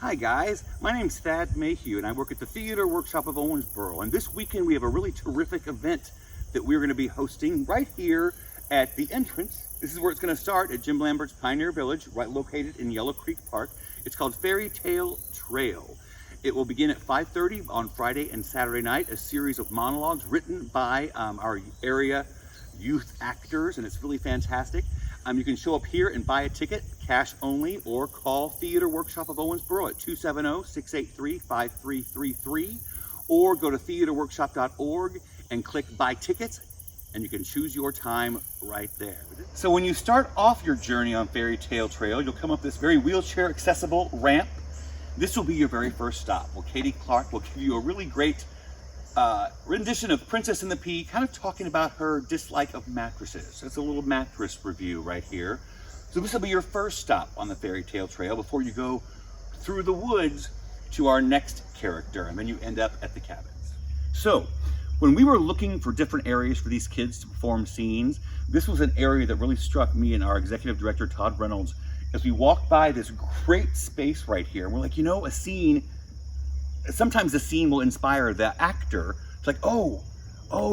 Hi guys, my name's Thad Mayhugh and I work at the Theater Workshop of Owensboro, and this weekend we have a really terrific event that we're going to be hosting right here at the entrance. This is where it's going to start at Jim Lambert's Pioneer Village, right located in Yellow Creek Park. It's called Fairy Tale Trail. It will begin at 5:30 on Friday and Saturday night, a series of monologues written by our area youth actors, and it's really fantastic. You can show up here and buy a ticket, cash only, or call Theater Workshop of Owensboro at 270-683-5333, or go to theaterworkshop.org and click Buy Tickets, and you can choose your time right there. So when you start off your journey on Fairy Tale Trail, you'll come up this very wheelchair accessible ramp. This will be your very first stop. Well, Katie Clark will give you a really great rendition of Princess and the Pea, kind of talking about her dislike of mattresses. It's a little mattress review right here. So this will be your first stop on the Fairy Tale Trail before you go through the woods to our next character, and then you end up at the cabins. So when we were looking for different areas for these kids to perform scenes, this was an area that really struck me and our executive director, Todd Reynolds, as we walked by this great space right here. We're like, you know, a scene, sometimes the scene will inspire the actor. It's like, oh,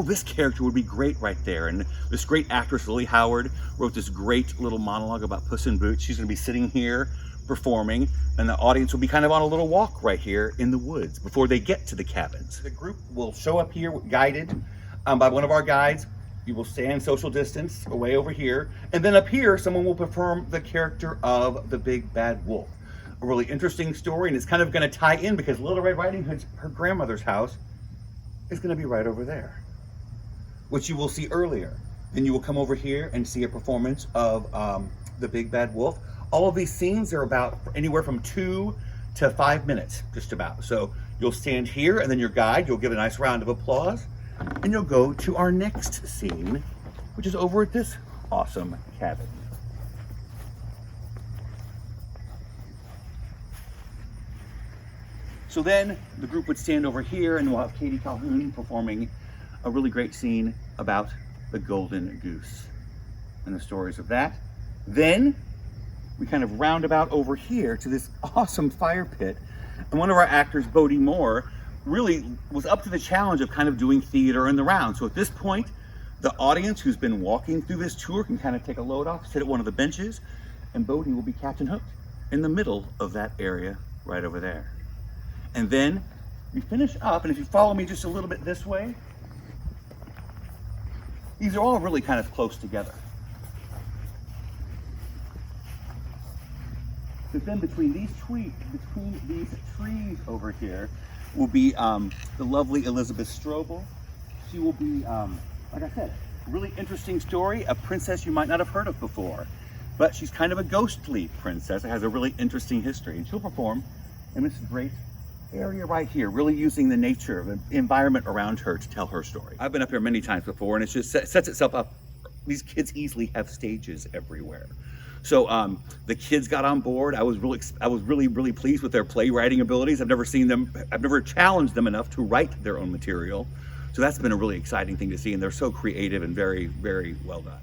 this character would be great right there. And this great actress, Lily Howard, wrote this great little monologue about Puss in Boots. She's gonna be sitting here performing, and the audience will be kind of on a little walk right here in the woods before they get to the cabins. The group will show up here guided by one of our guides. You will stand social distance away over here. And then up here, someone will perform the character of the Big Bad Wolf. A really interesting story, and it's kind of going to tie in because Little Red Riding Hood's, her grandmother's house, is going to be right over there, which you will see earlier. Then you will come over here and see a performance of the Big Bad Wolf. All of these scenes are about anywhere from 2 to 5 minutes, just about. So you'll stand here, and then your guide, you'll give a nice round of applause, and you'll go to our next scene, which is over at this awesome cabin. So then the group would stand over here, and we'll have Katie Calhoun performing a really great scene about the golden goose and the stories of that. Then we kind of round about over here to this awesome fire pit, and one of our actors, Bodie Moore, really was up to the challenge of kind of doing theater in the round. So at this point, the audience who's been walking through this tour can kind of take a load off, sit at one of the benches, and Bodie will be Captain Hook in the middle of that area right over there. And then we finish up, and if you follow me just a little bit this way, these are all really kind of close together. So then between these trees over here will be the lovely Elizabeth Strobel. She will be, like I said, a really interesting story, a princess you might not have heard of before, but she's kind of a ghostly princess. It has a really interesting history, and she'll perform in this great area right here, really using the nature, the environment around her to tell her story. I've been up here many times before, and it just sets itself up. These kids easily have stages everywhere. So the kids got on board. I was really pleased with their playwriting abilities. I've never challenged them enough to write their own material. So that's been a really exciting thing to see, and they're so creative and very, very well done.